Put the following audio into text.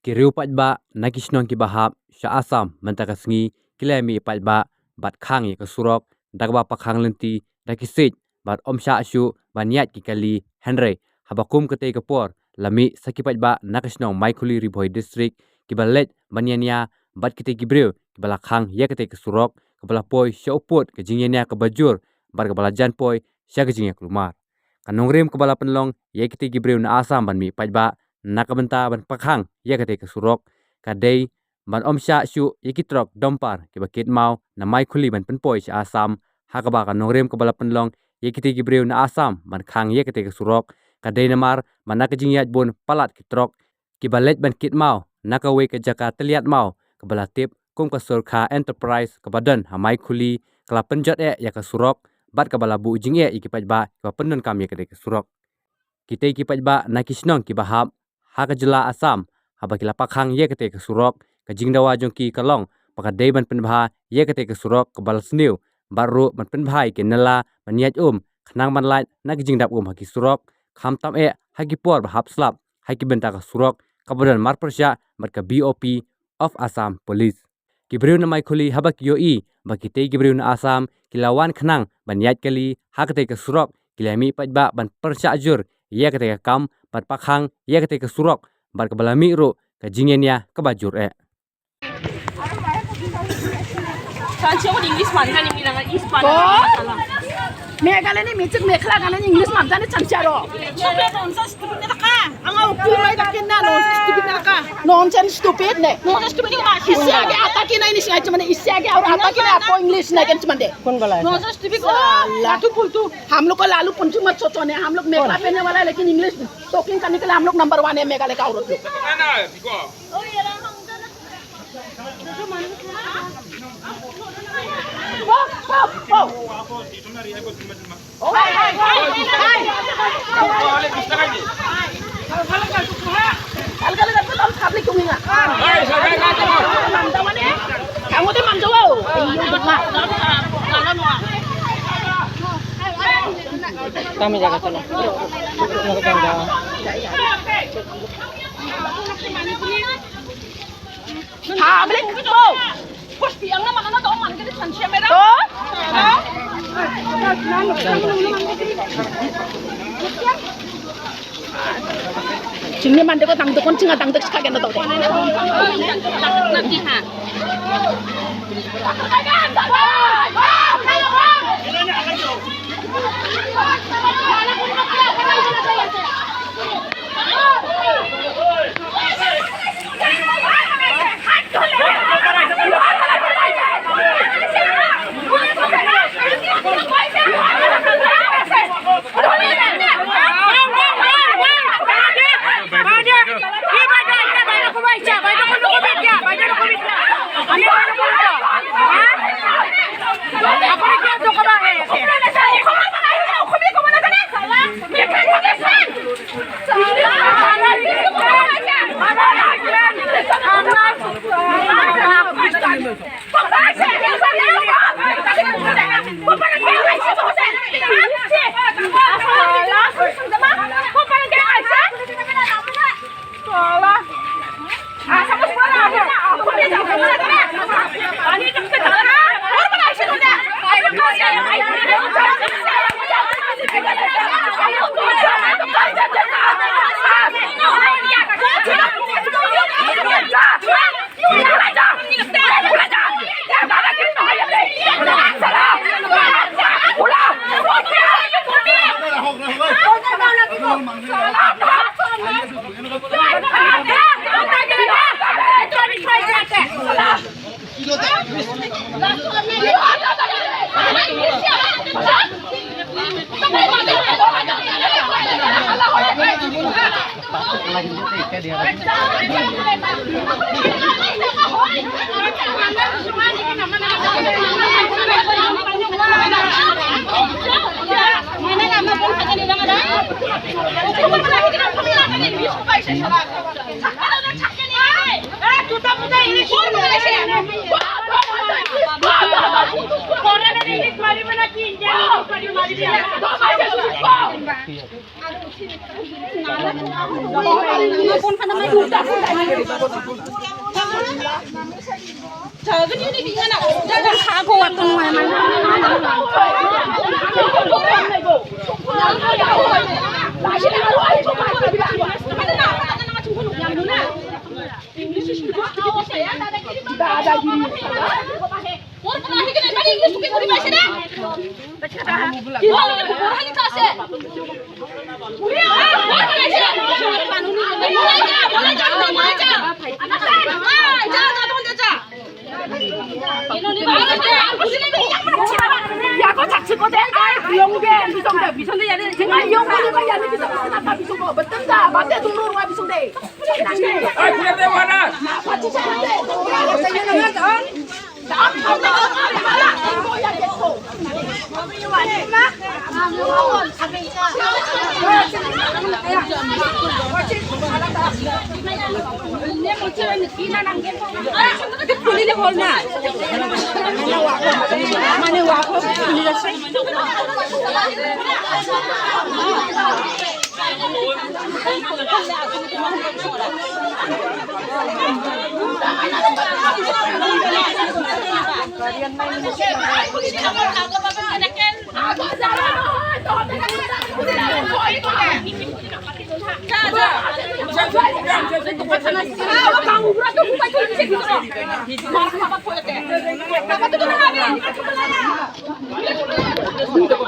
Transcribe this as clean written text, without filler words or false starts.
Kiriu patba nakisnong ki bahap sha asam mentaka sengi kilemi patba bat khang ye kesurok dagba pakhang lenti dakisit bat omsha ashu baniat ki kali henry habakum kete kepor lami saki patba nakisnong maikuli riboi district kibalet baniania bat kete gibreu kibala khang ye kete kesurok kebala poi sha uput ke jingyania ke bajur bar kebala jan poi sha ke jingya kelumar kanongrim kebala penlong ye kete gibreu na asam ban mi patba nakabenta ban pakhang ye kate kesurok kadei ban omsha shu ikitrok dompar ke bakit mau na mai khuli ban penpoi sha asam hakaba ka nongrem ke bala penlong ye kite gibreu na asam ban khang ye kate kesurok kadei namar manak jingyat bun palat kitrok ki balet ban kit mau nakawe ke jaka teliat mau ke bala tip kum ka surkha enterprise ke badan ha mai khuli kala penjot ya kesurok bat ke bala bu jingye ikipat ba ke penun kam ye kate kesurok kite ikipat ba nakisnong ki bahap haka jela asam haba kila pakhang ye kete kesurok ke jingdawa jongki kalong paka deiban penbha ye kete kesurok ke bal sniu baru man penbhai ke nela maniat khnang man lait nak jingdap haki surok kham tam haki por bahap slap haki benta ka surok kabadan mar persya mat ka BOP of Assam Police kibriu na mai khuli haba ki yoi baki te kibriu na asam kilawan khnang baniat kali hakate kesurok kilami patba ban persya jur ye kete kam bat pakhang ye kete kesurok bar kebalami ru ke jingenia ke bajur Meghalaya ni micik mekhla kana English mamta ni chancharo. Nonsense stupid ne. इससे आगे आता कि नहीं निशान चमने इससे आगे और आता कि नहीं आपको इंग्लिश नहीं कर चमने कौन बोला है नॉनसेंस स्टूपिड लालू पुलटू हम लोग को लालू पुंचू मत सोचो ने हम लोग मेघला पहनने वाला है लेकिन इंग्लिश टॉकिंग करने के लिए हम लोग नंबर 1 है मेघालय का औरत लोग Alga-alga tu tahu kabel kuminga. Mamda mana? Kamu tu mamda wow. Kami jaga sana. Nak bangga. Kabel tu. Kos piang na makana tahu man kita sanksi merah. Cingnya mandi ko tang tukon cinga tang tek kagen to to. Nanti ha. 야거 자치고 내가 용계 미성대 미성대 야는 제가 용계가 야는 미성대 미성고 맞다 맞대 동로 와 미성대 Ai, punya mana? 같이 자는데 나 이거야 계속